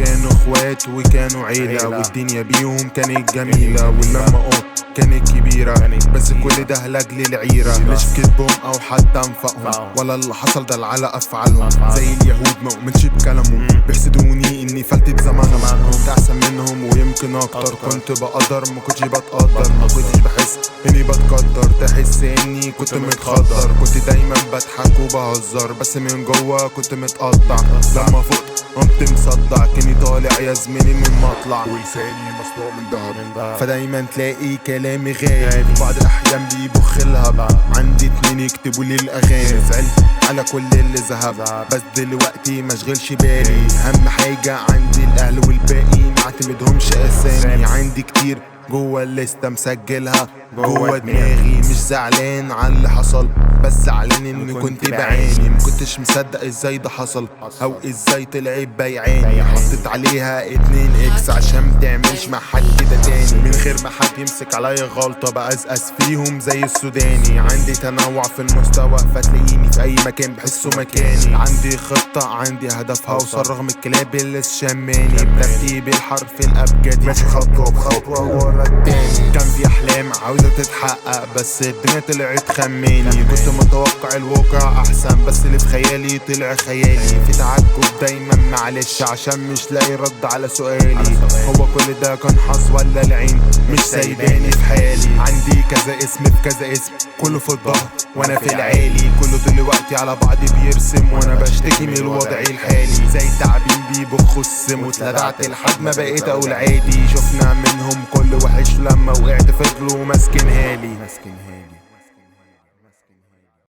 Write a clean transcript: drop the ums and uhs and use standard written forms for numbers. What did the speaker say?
كانوا اخوات وكانوا عيلة، والدنيا بيهم كانت جميلة، واللمة كانت كبيرة، بس كل ده لاجل العيرة، مش في كدبهم او حتى انفقهم، ولا اللي حصل ده على افعالهم. زي اليهود ما اؤمنش بكلامهم، بيحسدوني اني فلتت زمانهم، كنت احسن منهم ويمكن اكتر، كنت بقدر ما كنتش بتقدر، ما كنتش بحس اني بتقدر، تحس اني كنت متخدر، كنت دايما بضحك وبهزر، بس من جوا كنت متقطع. لما فقت قمت مصدع، كني طالع يا زميلي من مطلع، ولساني مصنوع من دهب. فدايما تلاقي كلامي غايب، بعض الاحيان بيبخ الهب، عندي اتنين يكتبوا لي الاغاني، زعلت على كل اللي ذهب، بس دلوقتي مشغلش بالي، اهم حاجة عندي الاهل والباقي معتمدهمش اسامي، عندي كتير جوه الليسته مسجلها جوه دماغي، مش زعلان على اللي حصل، بس زعلان اني كنت بعاني، مكنتش مصدق ازاي ده حصل، او ازاي طلعت بيعاني، حطيت عليها 2 اكس عشان متعملش مع حد كده تاني، من غير ما حد يمسك عليا غلطة بأزأز فيهم زي السوداني، عندي تنوع في المستوى فتلاقيني في اي مكان بحسه مكاني، عندي خطة عندي هدف هوصل رغم الكلاب اللي شماني، بترتيب الحرف الابجدي ماشي خطوة بخطوة ورا التاني. كان في احلام عاوزة تتحقق بس الدنيا طلعت خماني، كنت متوقع الواقع احسن بس اللي في خيالي طلع خيالي، في تعجب دايما معلش عشان مش لاقي رد على سؤالي، هو كل ده كان حظ ولا العين مش سايباني في حالي، عندي كذا اسم في كذا اسم كله في الظهر وانا في العالي، كله دلوقتي على بعض بيرسم وانا بشتكي من الوضع الحالي، زي تعبين بيبخوا السم واتلدعت لحد ما بقيت اقول عادي، شفنا منهم كل وحش لما وقعت فضلوا ماسكين هالي.